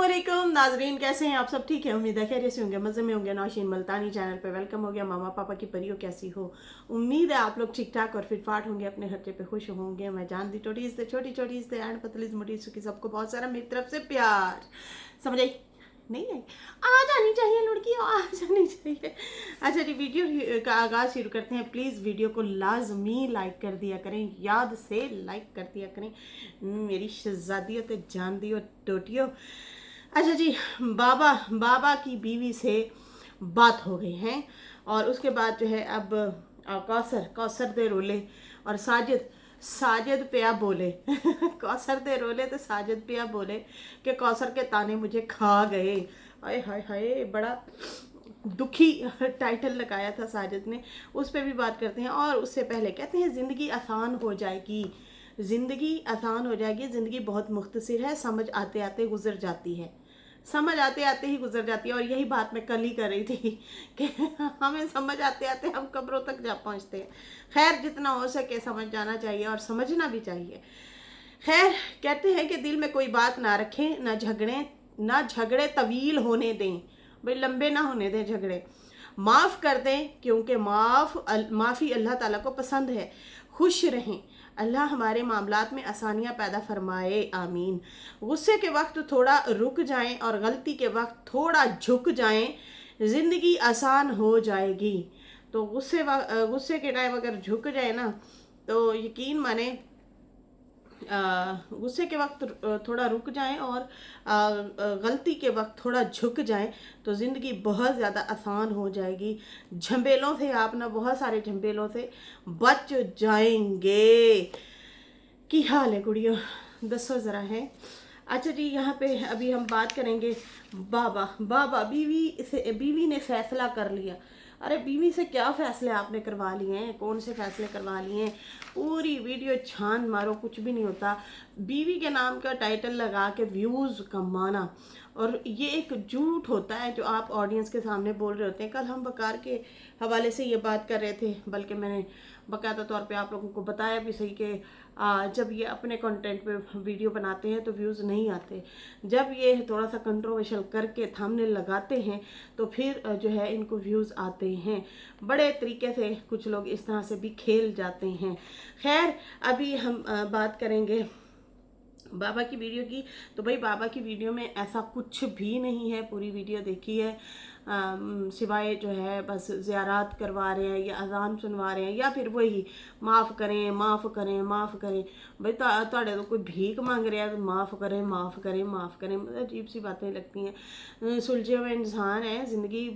अस्सलामुअलैकुम नाजरीन, कैसे हैं आप सब? ठीक है, उम्मीद है खैरियत से होंगे, मज़े में होंगे। नौशीन मुल्तानी चैनल पे वेलकम हो गया। मामा पापा की परियों कैसी हो? उम्मीद है आप लोग ठीक ठाक और फिट फाट होंगे, अपने खर्चे पे खुश होंगे। मैं जानती टोटी से छोटी छोटी से एंड पतली मोटी की सबको बहुत सारा मेरी तरफ से प्यार। समझ आई? नहीं आई? आ जानी चाहिए लड़की, आ जानी चाहिए। अच्छा जी, वीडियो का आगाज़ शुरू करते हैं। प्लीज़ वीडियो को लाजमी लाइक कर दिया करें, याद से लाइक कर दिया करें मेरी शहजादियों ते जान दियो टोटियो। अच्छा जी, बाबा बाबा की बीवी से बात हो गई है और उसके बाद जो है अब कौसर कौसर दे रोले और साजिद साजिद पिया बोले कौसर दे रोले तो साजिद पिया बोले कि कौसर के ताने मुझे खा गए। हाय हाय हाय, बड़ा दुखी टाइटल लगाया था साजिद ने। उस पर भी बात करते हैं और उससे पहले कहते हैं ज़िंदगी आसान हो जाएगी, ज़िंदगी आसान हो जाएगी। ज़िंदगी बहुत मुख्तसर है, समझ आते आते गुजर जाती है, समझ आते आते ही गुजर जाती है। और यही बात मैं कल ही कर रही थी कि हमें समझ आते आते हम कब्रों तक जा पहुंचते हैं। खैर, जितना हो सके समझ जाना चाहिए और समझना भी चाहिए। खैर, कहते हैं कि दिल में कोई बात ना रखें, ना झगड़े तवील होने दें, भाई लंबे ना होने दें झगड़े। माफ़ कर दें क्योंकि माफ़ी अल्लाह ताला को पसंद है। खुश रहें, अल्लाह हमारे मामलात में आसानियाँ पैदा फरमाए, आमीन। गुस्से के वक्त थोड़ा रुक जाएं और गलती के वक्त थोड़ा झुक जाएं, ज़िंदगी आसान हो जाएगी। तो गुस्से के टाइम अगर झुक जाए ना, तो यकीन माने गुस्से के वक्त थोड़ा रुक जाएं और गलती के वक्त थोड़ा झुक जाएं, तो ज़िंदगी बहुत ज़्यादा आसान हो जाएगी। झंबेलों से आप ना, बहुत सारे झंबेलों से बच जाएंगे। की हाल है गुड़ियों, दसो ज़रा है। अच्छा जी, यहाँ पे अभी हम बात करेंगे बाबा बीवी ने फैसला कर लिया। अरे बीवी से क्या फैसले आपने करवा लिए हैं? कौन से फैसले करवा लिए हैं? पूरी वीडियो छान मारो, कुछ भी नहीं होता। बीवी के नाम का टाइटल लगा के व्यूज़ कमाना, और ये एक झूठ होता है जो आप ऑडियंस के सामने बोल रहे होते हैं। कल हम वकार के हवाले से ये बात कर रहे थे, बल्कि मैंने बाकायदा तौर पे आप लोगों को बताया भी सही कि जब ये अपने कंटेंट पे वीडियो बनाते हैं तो व्यूज़ नहीं आते। जब ये थोड़ा सा कंट्रोवर्शियल करके थंबनेल लगाते हैं तो फिर जो है इनको व्यूज़ आते हैं। बड़े तरीके से कुछ लोग इस तरह से भी खेल जाते हैं। खैर, अभी हम बात करेंगे बाबा की वीडियो की। तो भाई, बाबा की वीडियो में ऐसा कुछ भी नहीं है। पूरी वीडियो देखी है, सिवाय जो है बस ज़ियारात करवा रहे हैं या अजान सुनवा रहे हैं या फिर वही माफ़ करें माफ़ करें माफ़ करें। भाई ताड़े तो कोई भीख मांग रहा है तो माफ़ करें माफ़ करें माफ़ करें, मतलब अजीब सी बातें लगती हैं। सुलझे हुए इंसान है, ज़िंदगी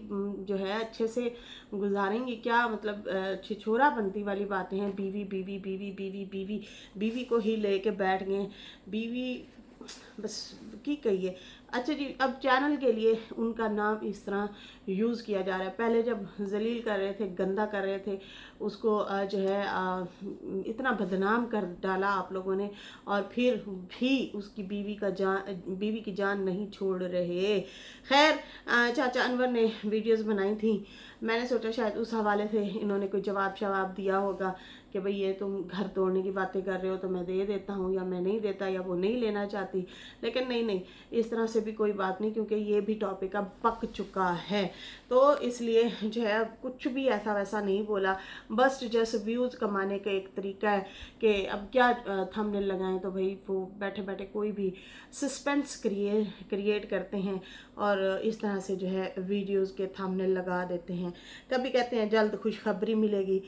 जो है अच्छे से गुजारेंगे क्या, मतलब छिछोरा बनती वाली बातें हैं। बीवी बीवी बीवी बीवी बीवी बीवी को ही लेके बैठ गए। बीवी बस की कहिए। अच्छा जी, अब चैनल के लिए उनका नाम इस तरह यूज़ किया जा रहा है। पहले जब जलील कर रहे थे, गंदा कर रहे थे, उसको जो है इतना बदनाम कर डाला आप लोगों ने, और फिर भी उसकी बीवी की जान नहीं छोड़ रहे। खैर, चाचा अनवर ने वीडियोस बनाई थी, मैंने सोचा शायद उस हवाले से इन्होंने कोई जवाब शवाब दिया होगा कि भाई ये तुम घर तोड़ने की बातें कर रहे हो तो मैं दे देता हूँ, या मैं नहीं देता, या वो नहीं लेना चाहती। लेकिन नहीं, इस तरह से भी कोई बात नहीं, क्योंकि ये भी टॉपिक अब पक चुका है। तो इसलिए जो है कुछ भी ऐसा वैसा नहीं बोला, बस जस्ट व्यूज़ कमाने का एक तरीका है कि अब क्या थंबनेल लगाएं। तो भाई वो बैठे बैठे कोई भी सस्पेंस क्रिएट करते हैं और इस तरह से जो है वीडियोज़ के थंबनेल लगा देते हैं। कभी कहते हैं जल्द खुशखबरी मिलेगी,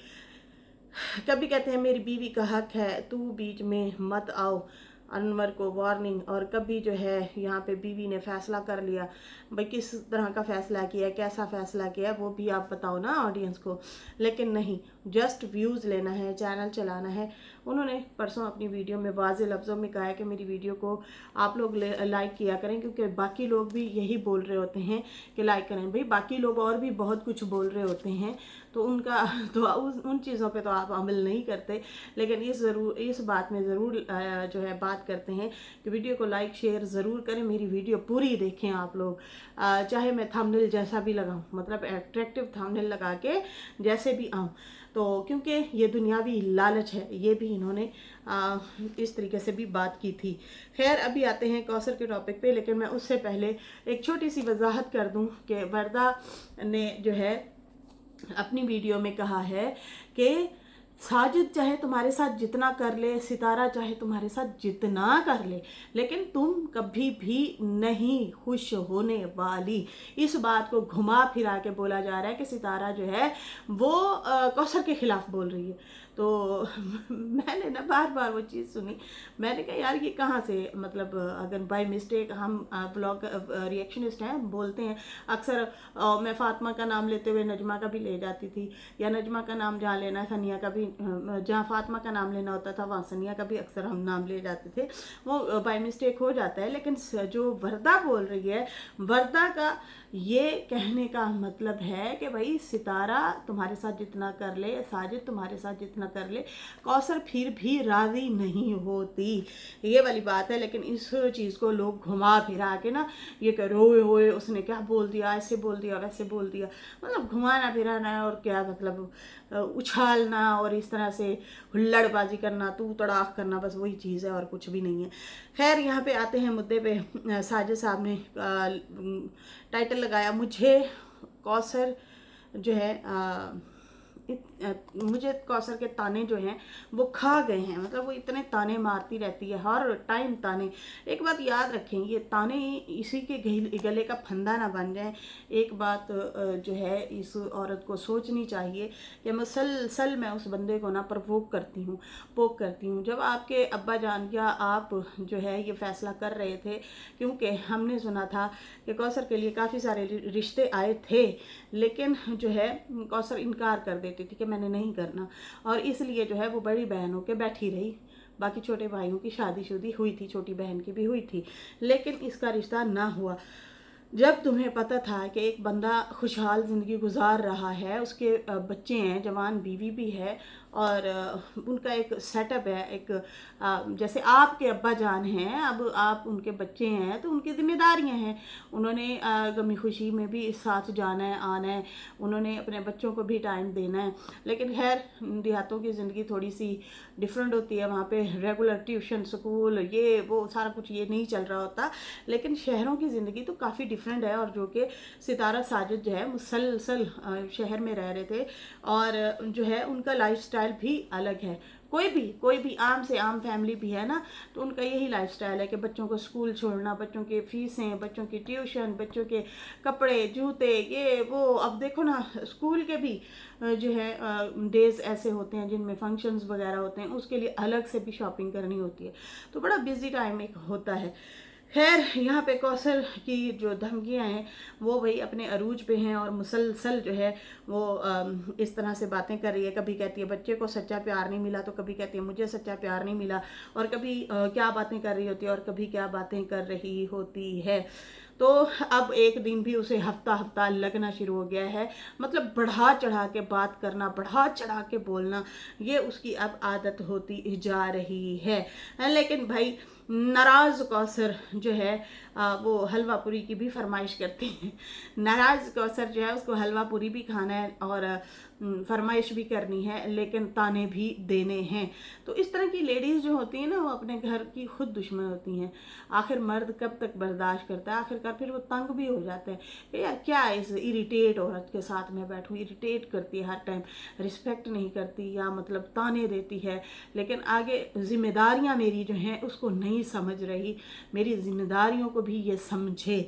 कभी कहते हैं मेरी बीवी का हक है, तू बीच में मत आओ, अनवर को वार्निंग। और कभी जो है यहाँ पे बीवी ने फैसला कर लिया। भाई किस तरह का फ़ैसला किया, कैसा फ़ैसला किया, वो भी आप बताओ ना ऑडियंस को। लेकिन नहीं, जस्ट व्यूज़ लेना है, चैनल चलाना है। उन्होंने परसों अपनी वीडियो में वाज़े लफ्ज़ों में कहा है कि मेरी वीडियो को आप लोग लाइक किया करें, क्योंकि बाकी लोग भी यही बोल रहे होते हैं कि लाइक करें। भाई बाकी लोग और भी बहुत कुछ बोल रहे होते हैं, तो उनका तो उन चीज़ों पे तो आप अमल नहीं करते। लेकिन इस बात में ज़रूर जो है बात करते हैं कि वीडियो को लाइक शेयर ज़रूर करें, मेरी वीडियो पूरी देखें आप लोग। चाहे मैं थंबनेल जैसा भी लगाऊं, मतलब एट्रैक्टिव थंबनेल लगा के जैसे भी आऊँ, तो क्योंकि ये दुनियावी लालच है, ये भी इन्होंने इस तरीके से भी बात की थी। खैर अभी आते हैं कौसर के टॉपिक पे, लेकिन मैं उससे पहले एक छोटी सी वजाहत कर दूं कि वर्दा ने जो है अपनी वीडियो में कहा है कि साजिद चाहे तुम्हारे साथ जितना कर ले, सितारा चाहे तुम्हारे साथ जितना कर ले, लेकिन तुम कभी भी नहीं खुश होने वाली। इस बात को घुमा फिरा के बोला जा रहा है कि सितारा जो है वो कौसर के खिलाफ बोल रही है। तो मैंने ना बार बार वो चीज़ सुनी, मैंने कहा यार ये कहाँ से, मतलब अगर बाय मिस्टेक हम ब्लॉग रिएक्शनिस्ट हैं, बोलते हैं अक्सर, मैं फातिमा का नाम लेते हुए नजमा का भी ले जाती थी, या नजमा का नाम जहाँ लेना है सनिया का भी, जहाँ फातिमा का नाम लेना होता था वहाँ सनिया का भी अक्सर हम नाम ले जाते थे, वो बाय मिस्टेक हो जाता है। लेकिन जो वर्दा बोल रही है, वर्दा का ये कहने का मतलब है कि भाई सितारा तुम्हारे साथ जितना कर ले, साजिद तुम्हारे साथ जितना कर ले, कौसर फिर भी राज़ी नहीं होती, ये वाली बात है। लेकिन इस चीज़ को लोग घुमा फिरा के ना ये कह रोए होए उसने क्या बोल दिया, ऐसे बोल दिया वैसे बोल दिया, मतलब घुमाना फिराना और क्या मतलब उछालना और इस तरह से हुल्लड़बाजी करना, तू तड़ाक करना, बस वही चीज़ है और कुछ भी नहीं है। खैर यहाँ पे आते हैं मुद्दे पे। साजिद साहब ने टाइटल लगाया, मुझे कौसर जो है मुझे कौसर के ताने जो हैं वो खा गए हैं, मतलब वो इतने ताने मारती रहती है, हर टाइम ताने। एक बात याद रखें, ये ताने इसी के गले का फंदा ना बन जाए। एक बात जो है इस औरत को सोचनी चाहिए कि मुसलसल मैं उस बंदे को ना पोक करती हूँ। जब आपके अब्बा जान या आप जो है ये फैसला कर रहे थे, क्योंकि हमने सुना था कि कौसर के लिए काफ़ी सारे रिश्ते आए थे, लेकिन जो है कौसर इनकार कर देती थी कि मैंने नहीं करना, और इसलिए जो है वो बड़ी बहन होकर बैठी रही। बाकी छोटे भाइयों की शादी हुई थी, छोटी बहन की भी हुई थी, लेकिन इसका रिश्ता ना हुआ। जब तुम्हें पता था कि एक बंदा खुशहाल ज़िंदगी गुजार रहा है, उसके बच्चे हैं, जवान बीवी भी है, और उनका एक सेटअप है, एक जैसे आपके अब्बा जान हैं, अब आप उनके बच्चे हैं तो उनकी जिम्मेदारियां हैं, उन्होंने गमी खुशी में भी साथ जाना है, आना है, उन्होंने अपने बच्चों को भी टाइम देना है। लेकिन खैर देहातों की ज़िंदगी थोड़ी सी डिफरेंट होती है, वहाँ पे रेगुलर ट्यूशन, स्कूल, ये वो सारा कुछ ये नहीं चल रहा होता। लेकिन शहरों की ज़िंदगी तो काफ़ी डिफरेंट है, और जो कि सितारा साजिद जो है मुसलसल शहर में रह रहे थे, और जो है उनका लाइफस्टाइल भी अलग है। कोई भी आम से आम फैमिली भी है ना, तो उनका यही लाइफस्टाइल है कि बच्चों को स्कूल छोड़ना, बच्चों के फीसें, बच्चों की ट्यूशन, बच्चों के कपड़े, जूते, ये वो। अब देखो ना स्कूल के भी जो है डेज ऐसे होते हैं जिनमें फंक्शंस वगैरह होते हैं, उसके लिए अलग से भी शॉपिंग करनी होती है, तो बड़ा बिजी टाइम एक होता है। खैर यहाँ पे कौसर की जो धमकियाँ हैं वो भाई अपने अरूज पे हैं, और मुसलसल जो है वो इस तरह से बातें कर रही है। कभी कहती है बच्चे को सच्चा प्यार नहीं मिला, तो कभी कहती है मुझे सच्चा प्यार नहीं मिला, और कभी क्या बातें कर रही होती है और कभी क्या बातें कर रही होती है। तो अब एक दिन भी उसे हफ्ता लगना शुरू हो गया है, मतलब बढ़ा चढ़ा के बात करना, बढ़ा चढ़ा के बोलना, ये उसकी अब आदत होती जा रही है। लेकिन भाई नाराज़ कौसर जो है वो हलवा पूरी की भी फरमाइश करती है। नाराज़ कौसर जो है उसको हलवा पूरी भी खाना है और फरमाइश भी करनी है, लेकिन ताने भी देने हैं। तो इस तरह की लेडीज़ जो होती हैं ना, वो अपने घर की खुद दुश्मन होती हैं। आखिर मर्द कब तक बर्दाश्त करता है, आखिरकार फिर वो तंग भी हो जाते हैं कि यार क्या इस इरिटेट औरत के साथ मैं बैठूं, इरिटेट करती है हर टाइम, रिस्पेक्ट नहीं करती, या मतलब ताने देती है, लेकिन आगे जिम्मेदारियां मेरी जो हैं उसको नहीं समझ रही, मेरी जिम्मेदारियों को भी ये समझे।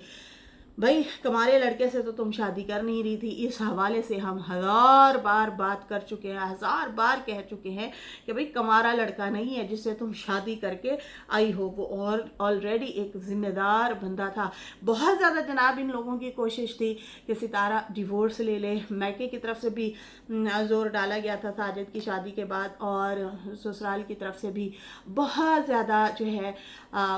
भाई कमारे लड़के से तो तुम शादी कर नहीं रही थी, इस हवाले से हम 1000 बार बात कर चुके हैं, 1000 बार कह चुके हैं कि भाई कमारा लड़का नहीं है जिससे तुम शादी करके आई हो, वो और ऑलरेडी एक जिम्मेदार बंदा था। बहुत ज़्यादा जनाब इन लोगों की कोशिश थी कि सितारा डिवोर्स ले ले, मैके की तरफ से भी ज़ोर डाला गया था साजिद की शादी के बाद, और ससुराल की तरफ से भी बहुत ज़्यादा जो है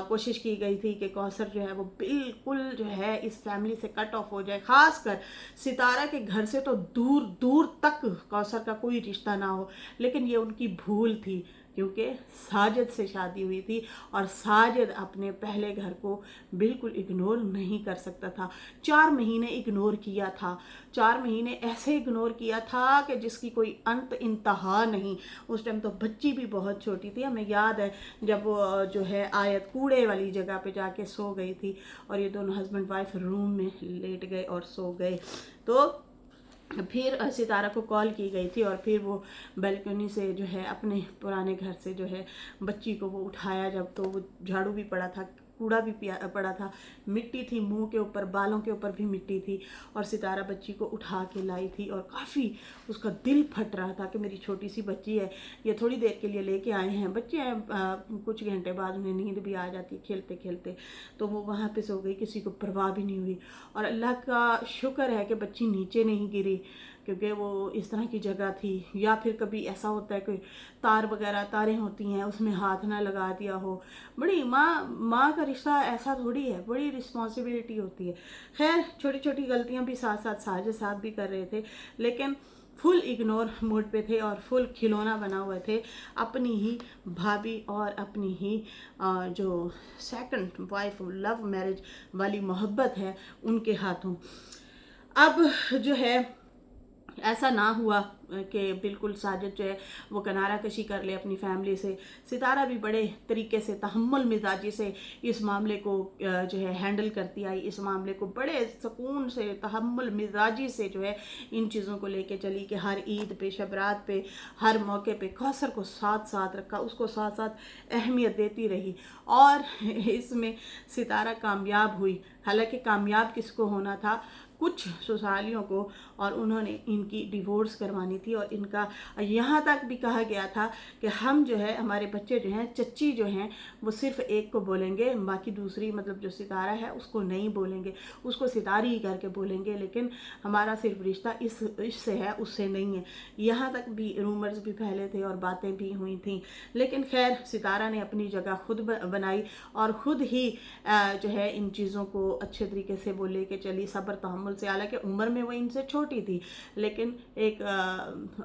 कोशिश की गई थी कि कौसर जो है वो बिल्कुल जो है इस फैमिली से कट ऑफ हो जाए, खासकर सितारा के घर से तो दूर दूर तक कौसर का कोई रिश्ता ना हो। लेकिन ये उनकी भूल थी, क्योंकि साजिद से शादी हुई थी और साजिद अपने पहले घर को बिल्कुल इग्नोर नहीं कर सकता था। 4 महीने इग्नोर किया था, 4 महीने ऐसे इग्नोर किया था कि जिसकी कोई अंत इंतहा नहीं। उस टाइम तो बच्ची भी बहुत छोटी थी, हमें याद है जब वो जो है आयत कूड़े वाली जगह पे जाके सो गई थी और ये दोनों हस्बैंड वाइफ रूम में लेट गए और सो गए। तो फिर सितारा को कॉल की गई थी और फिर वो बालकनी से जो है अपने पुराने घर से जो है बच्ची को वो उठाया, जब तो वो झाड़ू भी पड़ा था, कूड़ा भी पड़ा था, मिट्टी थी मुंह के ऊपर, बालों के ऊपर भी मिट्टी थी, और सितारा बच्ची को उठा के लाई थी और काफ़ी उसका दिल फट रहा था कि मेरी छोटी सी बच्ची है, ये थोड़ी देर के लिए लेके आए हैं, बच्चे हैं, कुछ घंटे बाद उन्हें नींद भी आ जाती है खेलते खेलते। तो वो वहाँ पे सो गई, किसी को परवाह भी नहीं हुई। और अल्लाह का शुक्र है कि बच्ची नीचे नहीं गिरी, क्योंकि वो इस तरह की जगह थी। या फिर कभी ऐसा होता है कि तार वगैरह तारें होती हैं उसमें हाथ ना लगा दिया हो। बड़ी माँ का रिश्ता ऐसा थोड़ी है, बड़ी रिस्पॉन्सिबिलिटी होती है। खैर छोटी छोटी गलतियाँ भी साथ साथ साजिद साहब भी कर रहे थे, लेकिन फुल इग्नोर मोड पे थे और फुल खिलौना बना हुए थे अपनी ही भाभी और अपनी ही जो सेकंड वाइफ लव मैरिज वाली मोहब्बत है उनके हाथों। अब जो है ऐसा ना हुआ कि बिल्कुल साजिद जो है वो किनारा कशी कर ले अपनी फैमिली से। सितारा भी बड़े तरीके से तहम्मुल मिजाजी से इस मामले को जो है हैंडल करती आई, इस मामले को बड़े सुकून से तहम्मुल मिजाजी से जो है इन चीज़ों को लेके चली कि हर ईद पे, शबरात पे, हर मौके पे कौसर को साथ साथ रखा, उसको साथ साथ अहमियत देती रही और इसमें सितारा कामयाब हुई। हालांकि कामयाब किसको होना था, कुछ ससुरालियों को, और उन्होंने इनकी डिवोर्स करवानी थी। और इनका यहाँ तक भी कहा गया था कि हम जो है हमारे बच्चे जो हैं, चच्ची जो हैं वो सिर्फ एक को बोलेंगे, बाकी दूसरी मतलब जो सितारा है उसको नहीं बोलेंगे, उसको सितारी ही करके बोलेंगे, लेकिन हमारा सिर्फ रिश्ता इससे है, उससे नहीं है। यहाँ तक भी रूमर्स भी फैले थे और बातें भी हुई थी, लेकिन खैर सितारा ने अपनी जगह खुद बनाई और ख़ुद ही जो है इन चीज़ों को अच्छे तरीके से वो लेके चली, सब्र तहम्मुल से। हालांकि उम्र में वो इनसे छोटी थी, लेकिन एक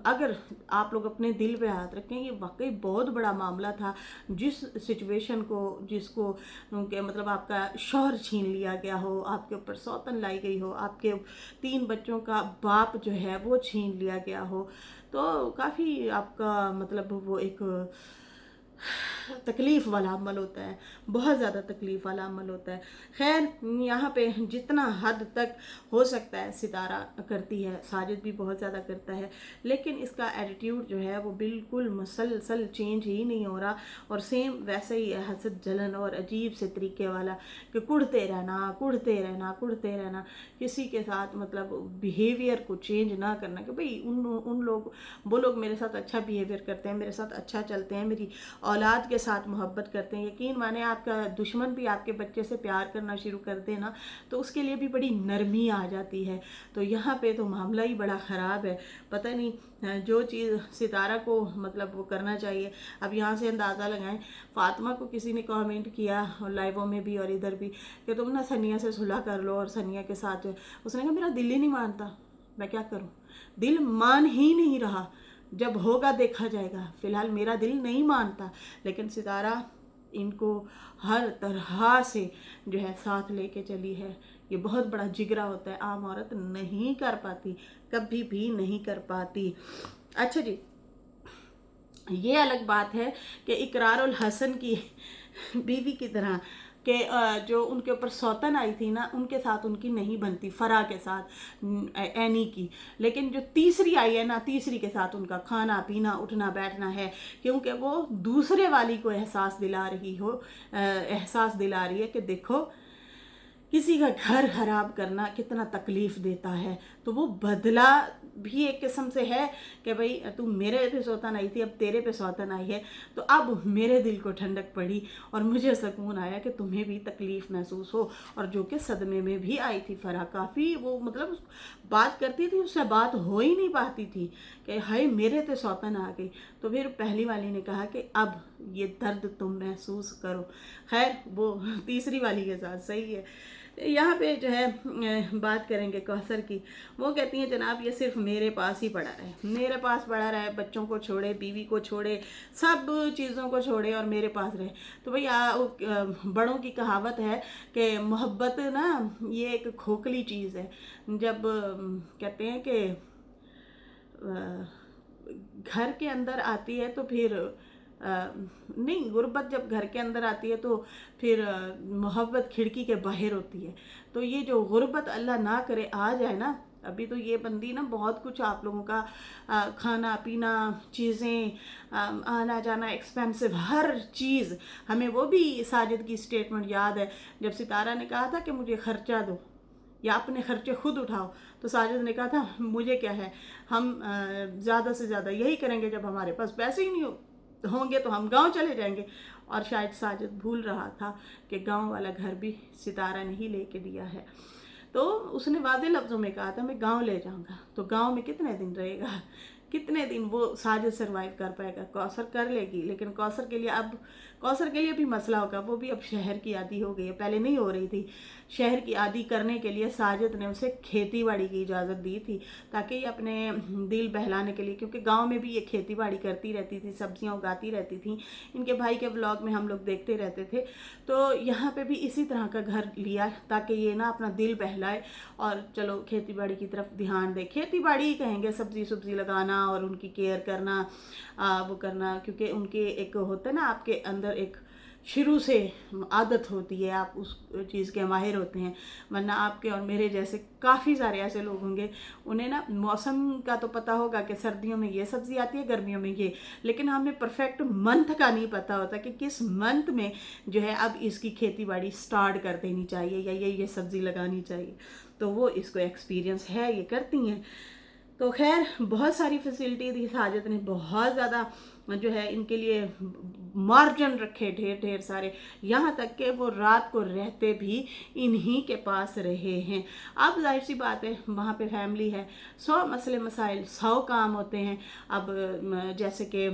अगर आप लोग अपने दिल पे हाथ रखें, ये वाकई बहुत बड़ा मामला था। जिस सिचुएशन को, जिसको के मतलब आपका शौहर छीन लिया गया हो, आपके ऊपर सौतन लाई गई हो, आपके 3 बच्चों का बाप जो है वो छीन लिया गया हो, तो काफ़ी आपका मतलब वो एक तकलीफ़ वाला अमल होता है, बहुत ज़्यादा तकलीफ़ वाला अमल होता है। खैर यहाँ पे जितना हद तक हो सकता है सितारा करती है, साजिद भी बहुत ज़्यादा करता है, लेकिन इसका एटीट्यूड जो है वो बिल्कुल मुसलसल चेंज ही नहीं हो रहा और सेम वैसे ही है, हसद जलन और अजीब से तरीके वाला कि कुढ़ते रहना कुढ़ते रहना कुढ़ते रहना, किसी के साथ मतलब बिहेवियर को चेंज ना करना कि भाई उन लोग वो लोग मेरे साथ अच्छा बिहेवियर करते हैं, मेरे साथ अच्छा चलते हैं, मेरी औलाद के साथ मोहब्बत करते हैं। यकीन माने आपका दुश्मन भी आपके बच्चे से प्यार करना शुरू कर दे ना, तो उसके लिए भी बड़ी नरमी आ जाती है। तो यहाँ पे तो मामला ही बड़ा ख़राब है। पता नहीं जो चीज़ सितारा को मतलब वो करना चाहिए। अब यहाँ से अंदाज़ा लगाएं, फ़ातिमा को किसी ने कमेंट किया लाइवों में भी और इधर भी कि तुम ना सनिया से सुलह कर लो और सनिया के साथ। उसने कहा मेरा दिल ही नहीं मानता, मैं क्या करूँ, दिल मान ही नहीं रहा, जब होगा देखा जाएगा, फ़िलहाल मेरा दिल नहीं मानता। लेकिन सितारा इनको हर तरह से जो है साथ लेके चली है। ये बहुत बड़ा जिगरा होता है, आम औरत नहीं कर पाती, कभी भी नहीं कर पाती। अच्छा जी, ये अलग बात है कि इकरारुल हसन की बीवी की तरह कि जो उनके ऊपर सौतन आई थी ना, उनके साथ उनकी नहीं बनती, फरा के साथ एनी की। लेकिन जो तीसरी आई है ना, तीसरी के साथ उनका खाना पीना उठना बैठना है, क्योंकि वो दूसरे वाली को एहसास दिला रही है कि देखो किसी का घर खराब करना कितना तकलीफ़ देता है। तो वो बदला भी एक किस्म से है कि भाई तू मेरे पे सौतन आई थी, अब तेरे पे सौतन आई है, तो अब मेरे दिल को ठंडक पड़ी और मुझे सुकून आया कि तुम्हें भी तकलीफ़ महसूस हो। और जो कि सदमे में भी आई थी फरा, काफ़ी वो मतलब बात करती थी, उससे बात हो ही नहीं पाती थी कि हाय मेरे तो सौतन आ गई। तो फिर पहली वाली ने कहा कि अब ये दर्द तुम महसूस करो। खैर वो तीसरी वाली के साथ सही है। यहाँ पे जो है बात करेंगे कौसर की। वो कहती हैं जनाब ये सिर्फ मेरे पास ही पड़ा रहे, मेरे पास पड़ा रहे, बच्चों को छोड़े, बीवी को छोड़े, सब चीज़ों को छोड़े और मेरे पास रहे। तो भाई बड़ों की कहावत है कि मोहब्बत ना ये एक खोखली चीज़ है। जब कहते हैं कि घर के अंदर आती है तो फिर नहीं, गुर्बत जब घर के अंदर आती है तो फिर मोहब्बत खिड़की के बाहर होती है। तो ये जो गुर्बत अल्लाह ना करे आ जाए ना, अभी तो ये बंदी ना बहुत कुछ आप लोगों का खाना पीना चीज़ें आना जाना एक्सपेंसिव हर चीज़। हमें वो भी साजिद की स्टेटमेंट याद है जब सितारा ने कहा था कि मुझे खर्चा दो या अपने खर्चे खुद उठाओ, तो साजिद ने कहा था मुझे क्या है, हम ज़्यादा से ज़्यादा यही करेंगे, जब हमारे पास पैसे ही नहीं होंगे तो हम गांव चले जाएंगे। और शायद साजिद भूल रहा था कि गांव वाला घर भी सितारा ने ही लेके दिया है। तो उसने वादे लफ्ज़ों में कहा था मैं गांव ले जाऊंगा। तो गांव में कितने दिन रहेगा, कितने दिन वो साजिद सरवाइव कर पाएगा? कौसर कर लेगी, लेकिन कौसर के लिए भी मसला होगा। वो भी अब शहर की आदी हो गई है, पहले नहीं हो रही थी। शहर की आदी करने के लिए साजिद ने उसे खेती बाड़ी की इजाज़त दी थी, ताकि ये अपने दिल बहलाने के लिए, क्योंकि गांव में भी ये खेती बाड़ी करती रहती थी, सब्जियां उगाती रहती थी। इनके भाई के व्लॉग में हम लोग देखते रहते थे। तो यहाँ पे भी इसी तरह का घर लिया ताकि ये ना अपना दिल बहलाए और चलो खेती बाड़ी की तरफ ध्यान दे। खेती बाड़ी ही कहेंगे, सब्जी सब्जी लगाना और उनकी केयर करना, वो करना, क्योंकि उनके एक होता है ना आपके अंदर एक शुरू से आदत होती है, आप उस चीज़ के माहिर होते हैं। वरना आपके और मेरे जैसे काफ़ी सारे ऐसे लोग होंगे, उन्हें ना मौसम का तो पता होगा कि सर्दियों में ये सब्ज़ी आती है, गर्मियों में ये, लेकिन हमें परफेक्ट मंथ का नहीं पता होता कि किस मंथ में जो है अब इसकी खेती बाड़ी स्टार्ट कर देनी चाहिए या ये सब्ज़ी लगानी चाहिए। तो वो इसको एक्सपीरियंस है, ये करती हैं। तो खैर बहुत सारी फैसिलिटी दी साजिद ने, बहुत ज़्यादा जो है इनके लिए मार्जिन रखे ढेर ढेर सारे, यहाँ तक कि वो रात को रहते भी इन्हीं के पास रहे हैं। अब जाहिर सी बात है वहाँ पे फैमिली है, 100 मसले मसाइल 100 काम होते हैं। अब जैसे कि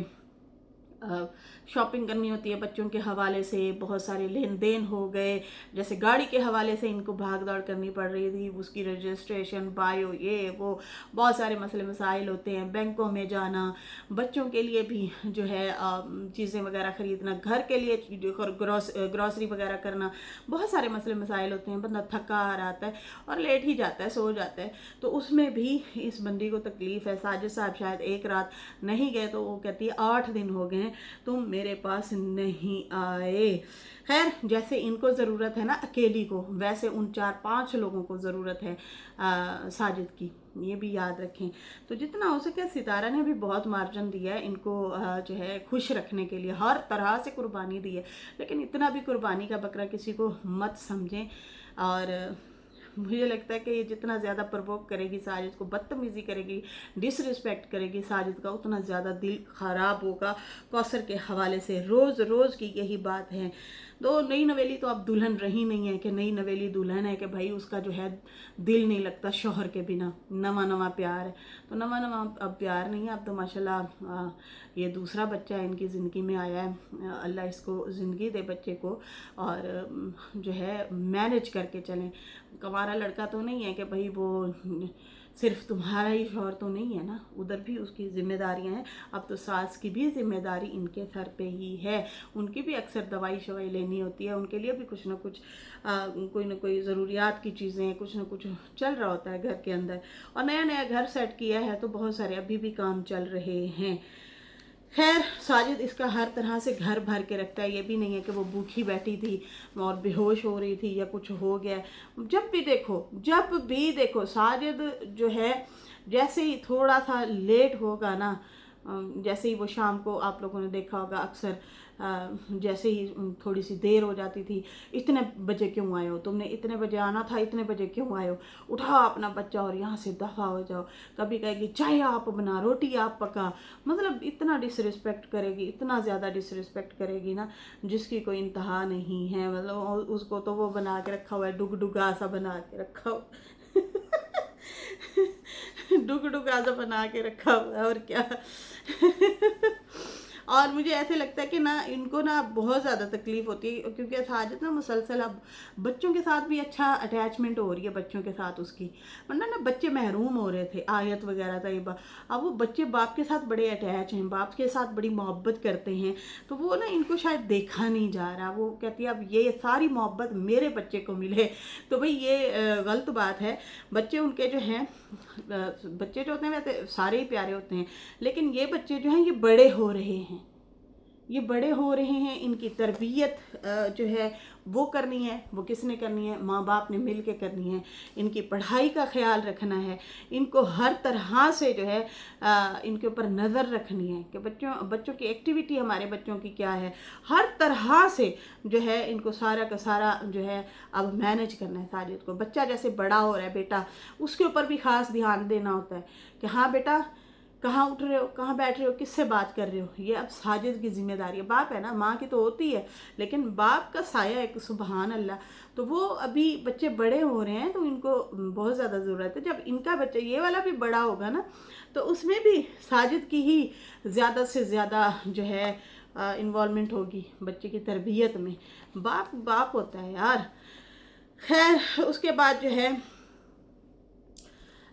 शॉपिंग करनी होती है बच्चों के हवाले से, बहुत सारे लेन देन हो गए, जैसे गाड़ी के हवाले से इनको भाग दौड़ करनी पड़ रही थी, उसकी रजिस्ट्रेशन बायो ये वो, बहुत सारे मसले मसाइल होते हैं। बैंकों में जाना, बच्चों के लिए भी जो है चीज़ें वगैरह ख़रीदना, घर के लिए ग्रॉसरी वगैरह करना, बहुत सारे मसले मसाइल होते हैं। बंदा थका आ आता है और लेट ही जाता है, सो जाता है। तो उसमें भी इस बंदी को तकलीफ़ है। साजिद साहब शायद एक रात नहीं गए, तो वो कहती है 8 दिन हो गए तुम मेरे पास नहीं आए। खैर जैसे इनको ज़रूरत है ना अकेली को, वैसे उन 4-5 लोगों को ज़रूरत है साजिद की, ये भी याद रखें। तो जितना हो सके सितारा ने भी बहुत मार्जिन दिया है इनको जो है खुश रखने के लिए, हर तरह से कुर्बानी दी है। लेकिन इतना भी कुर्बानी का बकरा किसी को मत समझें। और मुझे लगता है कि ये जितना ज़्यादा प्रवोक करेगी साजिद को, बदतमीज़ी करेगी, डिसरिस्पेक्ट करेगी साजिद का, उतना ज़्यादा दिल ख़राब होगा कौसर के हवाले से। रोज़ रोज़ की यही बात है। तो नई नवेली तो अब दुल्हन रही नहीं है कि नई नवेली दुल्हन है कि भाई उसका जो है दिल नहीं लगता शौहर के बिना, नवा नवा प्यार है। तो नवा नवा अब प्यार नहीं है, अब तो माशाल्लाह ये दूसरा बच्चा है इनकी ज़िंदगी में आया है। अल्लाह इसको ज़िंदगी दे बच्चे को, और जो है मैनेज करके चलें। कंवारा लड़का तो नहीं है कि भाई वो सिर्फ तुम्हारा ही शौहर तो नहीं है ना, उधर भी उसकी जिम्मेदारियां हैं। अब तो सास की भी जिम्मेदारी इनके सर पे ही है, उनकी भी अक्सर दवाई शवाई लेनी होती है, उनके लिए भी कुछ ना कुछ कोई ना कोई ज़रूरियात की चीज़ें कुछ ना कुछ चल रहा होता है घर के अंदर। और नया नया घर सेट किया है तो बहुत सारे अभी भी काम चल रहे हैं। खैर साजिद इसका हर तरह से घर भर के रखता है, ये भी नहीं है कि वो भूखी बैठी थी और बेहोश हो रही थी या कुछ हो गया। जब भी देखो साजिद जो है जैसे ही थोड़ा सा लेट होगा ना, जैसे ही वो शाम को आप लोगों ने देखा होगा अक्सर जैसे ही थोड़ी सी देर हो जाती थी, इतने बजे क्यों आए हो, तुमने इतने बजे आना था, इतने बजे क्यों आए हो, उठाओ अपना बच्चा और यहाँ से दफ़ा हो जाओ। कभी कहेगी चाय आप बना, रोटी आप पका, मतलब इतना डिसरिस्पेक्ट करेगी, इतना ज़्यादा डिसरिस्पेक्ट करेगी ना जिसकी कोई इंतहा नहीं है। मतलब उसको तो वो बना के रखा हुआ है, डुगडुगा सा बना के रखा हुआ डुगडुगा सा बना के रखा हुआ है, और क्या اور مجھے ایسے لگتا ہے کہ نا ان کو نا بہت زیادہ تکلیف ہوتی ہے، کیونکہ ساجد نا مسلسل اب بچوں کے ساتھ بھی اچھا اٹیچمنٹ ہو رہی ہے بچوں کے ساتھ اس کی، ورنہ نا بچے محروم ہو رہے تھے آیت وغیرہ طیبہ، اب وہ بچے باپ کے ساتھ بڑے اٹیچ ہیں، باپ کے ساتھ بڑی محبت کرتے ہیں، تو وہ نا ان کو شاید دیکھا نہیں جا رہا، وہ کہتی ہے اب یہ ساری محبت میرے بچے کو ملے، تو بھئی یہ غلط بات ہے۔ بچے ان کے جو ہیں، بچے جو ہوتے ہیں ویسے سارے ہی پیارے ہوتے ہیں، لیکن یہ بچے جو ہیں یہ بڑے ہو رہے ہیں، یہ بڑے ہو رہے ہیں، ان کی تربیت جو ہے وہ کرنی ہے، وہ کس نے کرنی ہے؟ ماں باپ نے مل کے کرنی ہے، ان کی پڑھائی کا خیال رکھنا ہے، ان کو ہر طرح سے جو ہے ان کے اوپر نظر رکھنی ہے کہ بچوں کی ایکٹیویٹی ہمارے بچوں کی کیا ہے، ہر طرح سے جو ہے ان کو سارا کا سارا جو ہے اب مینج کرنا ہے ساجد کو۔ بچہ جیسے بڑا ہو رہا ہے بیٹا، اس کے اوپر بھی خاص دھیان دینا ہوتا ہے کہ ہاں بیٹا کہاں اٹھ رہے ہو، کہاں بیٹھ رہے ہو، کس سے بات کر رہے ہو، یہ اب ساجد کی ذمہ داری ہے۔ باپ ہے نا، ماں کی تو ہوتی ہے، لیکن باپ کا سایہ ایک، سبحان اللہ، تو وہ ابھی بچے بڑے ہو رہے ہیں تو ان کو بہت زیادہ ضرورت ہے۔ جب ان کا بچہ یہ والا بھی بڑا ہوگا نا تو اس میں بھی ساجد کی ہی زیادہ سے زیادہ جو ہے انوالومنٹ ہوگی بچے کی تربیت میں۔ باپ باپ ہوتا ہے یار۔ خیر اس کے بعد جو ہے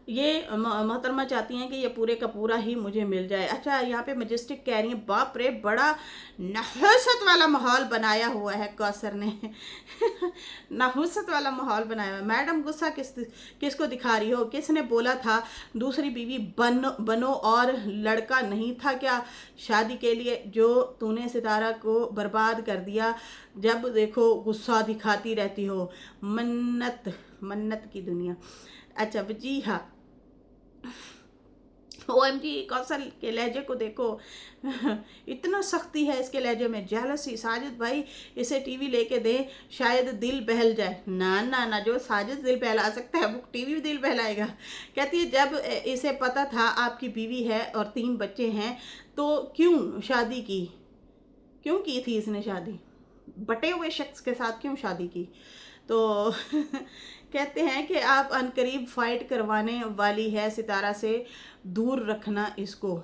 یہ محترمہ چاہتی ہیں کہ یہ پورے کا پورا ہی مجھے مل جائے۔ اچھا یہاں پہ مجسٹک کہہ رہی ہیں باپ رے بڑا نحوست والا ماحول بنایا ہوا ہے کوثر نے نحوست والا ماحول بنایا ہوا ہے۔ میڈم غصہ کس کو دکھا رہی ہو؟ کس نے بولا تھا دوسری بیوی بنو اور لڑکا نہیں تھا کیا شادی کے لیے جو تو نے ستارہ کو برباد کر دیا؟ جب دیکھو غصہ دکھاتی رہتی ہو، منت کی دنیا۔ اچھا جی ہاں، او ایم جی کوثر کے لہجے کو دیکھو اتنا سختی ہے اس کے لہجے میں، جیلسی۔ ساجد بھائی اسے ٹی وی لے کے دیں شاید دل بہل جائے۔ نہ جو ساجد دل بہلا سکتا ہے وہ ٹی وی دل بہلائے گا۔ کہتی ہے جب اسے پتا تھا آپ کی بیوی ہے اور 3 بچے ہیں تو کیوں کی تھی اس نے شادی؟ بٹے ہوئے شخص کے ساتھ کیوں شادی کی؟ تو کہتے ہیں کہ آپ عنقریب فائٹ کروانے والی ہے ستارہ سے دور رکھنا اس کو۔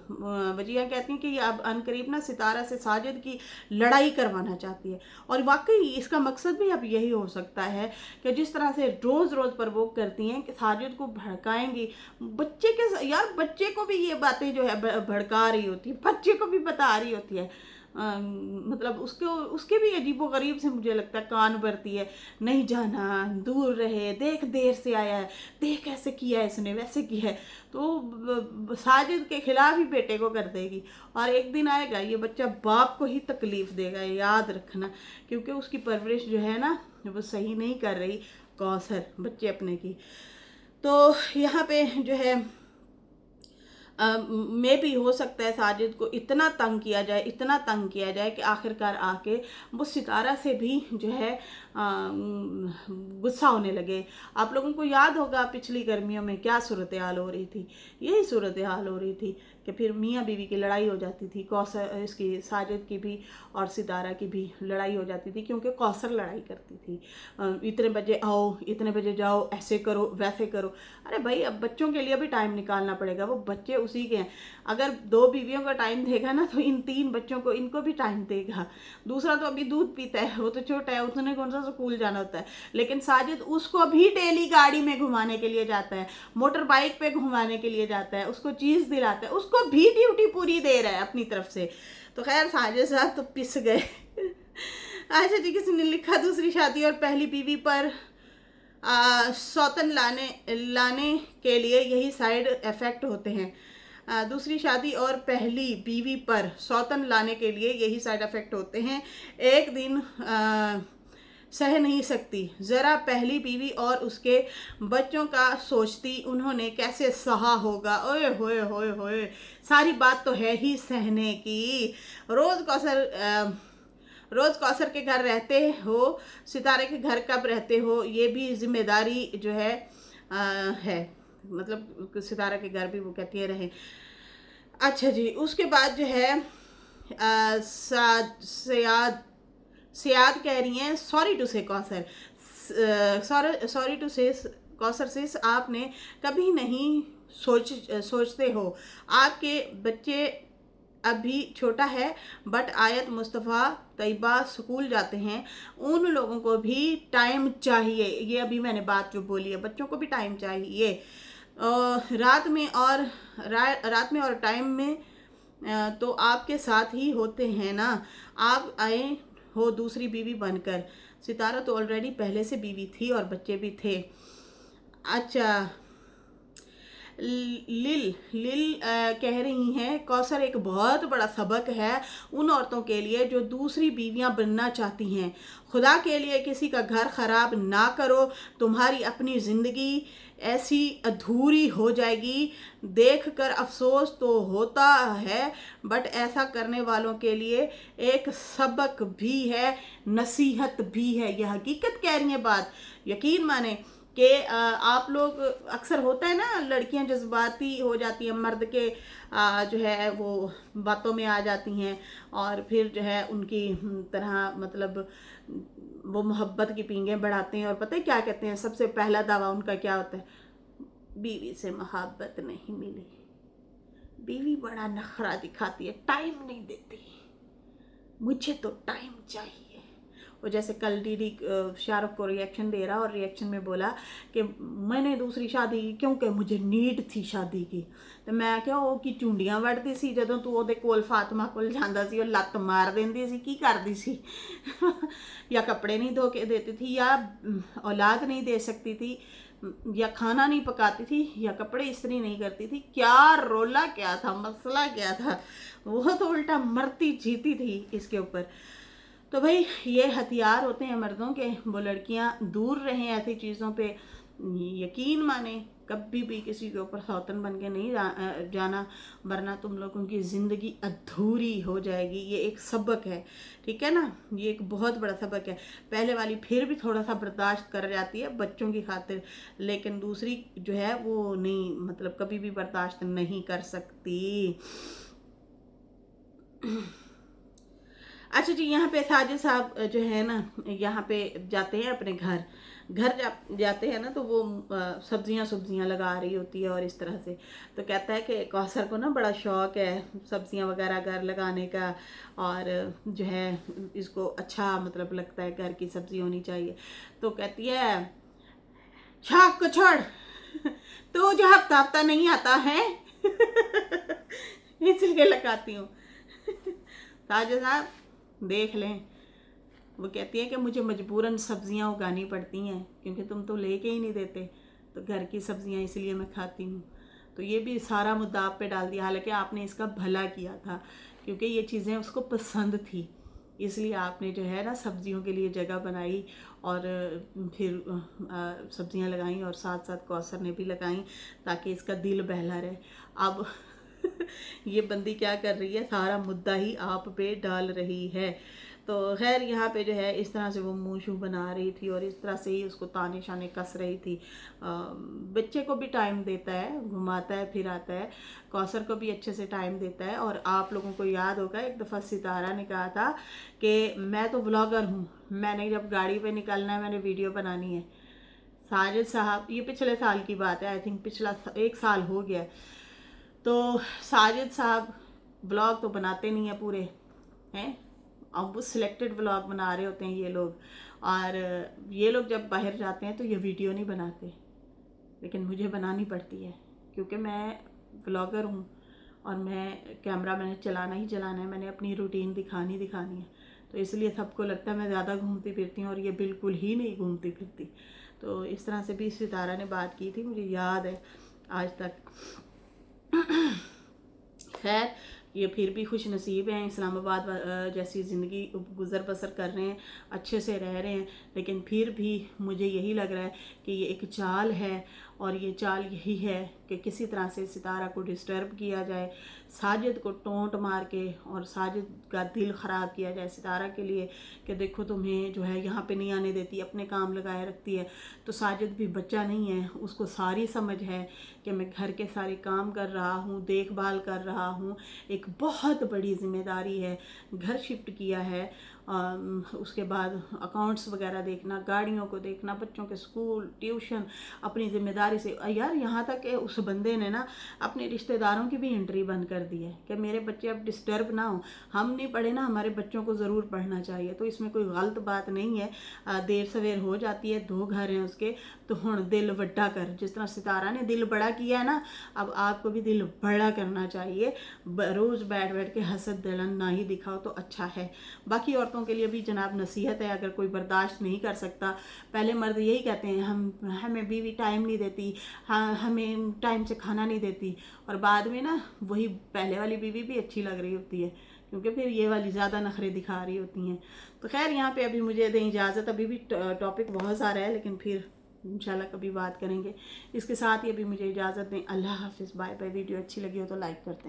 وجیہ کہتی ہیں کہ یہ اب عنقریب نا ستارہ سے ساجد کی لڑائی کروانا چاہتی ہے، اور واقعی اس کا مقصد بھی اب یہی ہو سکتا ہے کہ جس طرح سے روز پرووک کرتی ہیں کہ ساجد کو بھڑکائیں گی، بچے کو بھی یہ باتیں جو ہے بھڑکا رہی ہوتی ہے، بچے کو بھی بتا رہی ہوتی ہے، مطلب اس کے بھی عجیب و غریب سے مجھے لگتا ہے کان بھرتی ہے، نہیں جانا، دور رہے، دیکھ دیر سے آیا ہے، دیکھ ایسے کیا ہے اس نے، ویسے کیا ہے، تو ساجد کے خلاف ہی بیٹے کو کر دے گی، اور ایک دن آئے گا یہ بچہ باپ کو ہی تکلیف دے گا، یاد رکھنا، کیونکہ اس کی پرورش جو ہے نا وہ صحیح نہیں کر رہی کوثر بچے اپنے کی۔ تو یہاں پہ جو ہے میں بھی ہو سکتا ہے ساجد کو اتنا تنگ کیا جائے کہ آخرکار آ کے وہ ستارہ سے بھی جو ہے غصہ ہونے لگے۔ آپ لوگوں کو یاد ہوگا پچھلی گرمیوں میں کیا صورتحال ہو رہی تھی، یہی صورتحال ہو رہی تھی کہ پھر میاں بیوی کی لڑائی ہو جاتی تھی، اس کی ساجد کی بھی اور ستارہ کی بھی لڑائی ہو جاتی تھی، کیونکہ کوثر لڑائی کرتی تھی، اتنے بجے آؤ، اتنے بجے جاؤ، ایسے کرو ویسے کرو۔ ارے بھائی اب بچوں کے لیے بھی ٹائم نکالنا پڑے گا، وہ بچے اسی کے ہیں، اگر 2 بیویوں کا ٹائم دے گا نا تو ان 3 بچوں کو ان کو بھی ٹائم دے گا۔ دوسرا تو ابھی دودھ پیتا ہے، وہ تو چھوٹا ہے، اس نے کون سا اسکول جانا ہوتا ہے، لیکن ساجد اس کو بھی ڈیلی گاڑی میں گھمانے کے لیے جاتا ہے، موٹر بائک پہ گھمانے کے لیے جاتا ہے، اس کو چیز دلاتا ہے، اس کو بھی ڈیوٹی پوری دے رہا ہے اپنی طرف سے۔ تو خیر ساجد صاحب تو پس گئے۔ اچھا جی، کسی نے لکھا دوسری شادی اور پہلی بیوی پر سوتن لانے کے لیے یہی سائیڈ ایفیکٹ ہوتے ہیں۔ دوسری شادی اور پہلی بیوی پر سوتن لانے کے لیے یہی سائیڈ ایفیکٹ ہوتے ہیں، ایک دن سہ نہیں سکتی، ذرا پہلی بیوی اور اس کے بچوں کا سوچتی انہوں نے کیسے سہا ہوگا۔ اوئے ہوئے ہوئے ہوئے، ساری بات تو ہے ہی سہنے کی۔ روز کوثر کے گھر رہتے ہو، ستارے کے گھر کب رہتے ہو، یہ بھی ذمہ داری جو ہے مطلب ستارہ کے گھر بھی وہ کہتی ہے رہے۔ اچھا جی، اس کے بعد جو ہے سیاد کہہ رہی ہیں سوری ٹو سے کوثر سس آپ نے کبھی نہیں سوچتے ہو آپ کے بچے अभी छोटा है, बट आयत मुस्तफ़ा तैयबा स्कूल जाते हैं, उन लोगों को भी टाइम चाहिए। ये अभी मैंने बात जो बोली है, बच्चों को भी टाइम चाहिए। रात में और टाइम में तो आपके साथ ही होते हैं ना, आप आए हो दूसरी बीवी बनकर। सितारा तो ऑलरेडी पहले से बीवी थी और बच्चे भी थे। अच्छा, लिल लिल कह रही हैं, कौसर एक बहुत बड़ा सबक है उन औरतों के लिए जो दूसरी बीवियां बनना चाहती हैं। खुदा के लिए किसी का घर ख़राब ना करो, तुम्हारी अपनी ज़िंदगी ऐसी अधूरी हो जाएगी। देख कर अफसोस तो होता है, बट ऐसा करने वालों के लिए एक सबक भी है, नसीहत भी है। यह हकीकत कह रही है बात, यकीन माने कि आप लोग अक्सर होता है ना, लड़कियां जज्बाती हो जाती हैं, मर्द के जो है वो बातों में आ जाती हैं और फिर जो है उनकी तरह मतलब वो मोहब्बत की पींगें बढ़ाते हैं। और पता है क्या कहते हैं, सबसे पहला दावा उनका क्या होता है, बीवी से मोहब्बत नहीं मिली, बीवी बड़ा नखरा दिखाती है, टाइम नहीं देती, मुझे तो टाइम चाहिए। और जैसे कल दीदी शाहरुख को रिएक्शन दे रहा और रिएक्शन में बोला कि मैंने दूसरी शादी की क्योंकि मुझे नीड थी शादी की। तो मैं क्या वो की चुंडियां वढ़दी सी ਜਦੋਂ ਤੂੰ ਉਹਦੇ ਕੋਲ फातिमा ਕੋਲ ਜਾਂਦਾ ਸੀ, ਉਹ ਲੱਤ ਮਾਰ ਦਿੰਦੀ ਸੀ, ਕੀ ਕਰਦੀ ਸੀ या कपड़े नहीं धो के देती थी, या औलाद नहीं दे सकती थी, या खाना नहीं पकाती थी, या कपड़े इस्त्री नहीं करती थी, क्या रोला क्या था, मसला क्या था। वो तो उल्टा मरती जीती थी इसके ऊपर। तो भाई ये हथियार होते हैं मर्दों के, वो लड़कियां दूर रहें ऐसी चीज़ों पे। यकीन माने कभी भी किसी के ऊपर सौतन बन के नहीं जाना, वरना तुम लोगों की ज़िंदगी अधूरी हो जाएगी। ये एक सबक है, ठीक है ना, ये एक बहुत बड़ा सबक है। पहले वाली फिर भी थोड़ा सा बर्दाश्त कर जाती है बच्चों की खातिर, लेकिन दूसरी जो है वो नहीं, मतलब कभी भी बर्दाश्त नहीं कर सकती। अच्छा जी, यहाँ पे साजिद साहब जो है ना, यहाँ पे जाते हैं अपने जाते हैं ना, तो वो सब्जियां लगा रही होती है और इस तरह से। तो कहता है कि कौसर को ना बड़ा शौक है सब्जियां वगैरह घर लगाने का, और जो है इसको अच्छा मतलब लगता है, घर की सब्जी होनी चाहिए। तो कहती है शाक को छोड़, तो जो हफ्ता हफ्ता नहीं आता है इसलिए लगाती हूँ। साजिद साहब देख लें, वो कहती है कि मुझे मजबूरन सब्जियां उगानी पड़ती हैं क्योंकि तुम तो लेके ही नहीं देते, तो घर की सब्जियां इसलिए मैं खाती हूँ। तो ये भी सारा मुद्दा आप पे डाल दिया, हालांकि आपने इसका भला किया था क्योंकि ये चीज़ें उसको पसंद थी, इसलिए आपने जो है ना सब्जियों के लिए जगह बनाई और फिर सब्जियां लगाई, और साथ साथ कौसर ने भी लगाई ताकि इसका दिल बहला रहे। अब ये बंदी क्या कर रही है, सारा मुद्दा ही आप पे डाल रही है। तो खैर यहाँ पे जो है इस तरह से वो मुँह शूँ बना रही थी और इस तरह से ही उसको ताने शाने कस रही थी। बच्चे को भी टाइम देता है, घुमाता है फिराता है, कौसर को भी अच्छे से टाइम देता है। और आप लोगों को याद होगा एक दफ़ा सितारा ने कहा था कि मैं तो व्लॉगर हूँ, मैंने जब गाड़ी पे निकलना है मैंने वीडियो बनानी है। साजिद साहब, ये पिछले साल की बात है, आई थिंक पिछला 1 साल हो गया। तो साजिद साहब व्लॉग तो बनाते नहीं हैं पूरे हैं, अब वो सिलेक्टेड व्लॉग बना रहे होते हैं ये लोग। और ये लोग जब बाहर जाते हैं तो ये वीडियो नहीं बनाते, लेकिन मुझे बनानी पड़ती है क्योंकि मैं व्लॉगर हूँ और मैं कैमरा मैंने चलाना ही चलाना है, मैंने अपनी रूटीन दिखानी है। तो इसलिए सबको लगता है मैं ज़्यादा घूमती फिरती हूँ, और ये बिल्कुल ही नहीं घूमती फिरती। तो इस तरह से भी सितारा ने बात की थी, मुझे याद है आज तक। खैर ये फिर भी खुश नसीब हैं, इस्लामाबाद जैसी ज़िंदगी गुज़र बसर कर रहे हैं, अच्छे से रह रहे हैं। लेकिन फिर भी मुझे यही लग रहा है कि ये एक चाल है, और ये चाल यही है कि किसी तरह से सितारा को डिस्टर्ब किया जाए, साजिद को टोंट मार के और साजिद का दिल ख़राब किया जाए सितारा के लिए कि देखो तुम्हें जो है यहाँ पे नहीं आने देती, अपने काम लगाए रखती है। तो साजिद भी बच्चा नहीं है, उसको सारी समझ है कि मैं घर के सारे काम कर रहा हूँ, देखभाल कर रहा हूँ, एक बहुत बड़ी जिम्मेदारी है, घर शिफ्ट किया है اس کے بعد اکاؤنٹس وغیرہ دیکھنا، گاڑیوں کو دیکھنا، بچوں کے اسکول، ٹیوشن، اپنی ذمہ داری سے یار یہاں تک کہ اس بندے نے نا اپنے رشتہ داروں کی بھی انٹری بند کر دی ہے کہ میرے بچے اب ڈسٹرب نہ ہوں، ہم نہیں پڑھے نا، ہمارے بچوں کو ضرور پڑھنا چاہیے۔ تو اس میں کوئی غلط بات نہیں ہے، دیر سویر ہو جاتی ہے، 2 گھر ہیں اس کے، تو ہن دل بڑا کر، جس طرح ستارہ نے دل بڑا کیا ہے نا، اب آپ کو بھی دل بڑا کرنا چاہیے، روز بیٹھ بیٹھ کے حسد دلن نہ ہی دکھاؤ تو اچھا ہے۔ باقی عورتوں کے لیے بھی جناب نصیحت ہے، اگر کوئی برداشت نہیں کر سکتا، پہلے مرد یہی کہتے ہیں ہمیں بیوی ٹائم نہیں دیتی، ہمیں ٹائم سے کھانا نہیں دیتی، اور بعد میں نا وہی پہلے والی بیوی بھی اچھی لگ رہی ہوتی ہے، کیونکہ پھر یہ والی زیادہ نخرے دکھا رہی ہوتی ہیں۔ تو خیر یہاں پہ ابھی مجھے دیں اجازت، ابھی بھی ٹاپک بہت سارا ہے، لیکن پھر انشاءاللہ کبھی بات کریں گے۔ اس کے ساتھ ہی ابھی مجھے اجازت دیں، اللہ حافظ، بائے بائے۔ ویڈیو اچھی لگی ہو تو لائک کرتے ہیں۔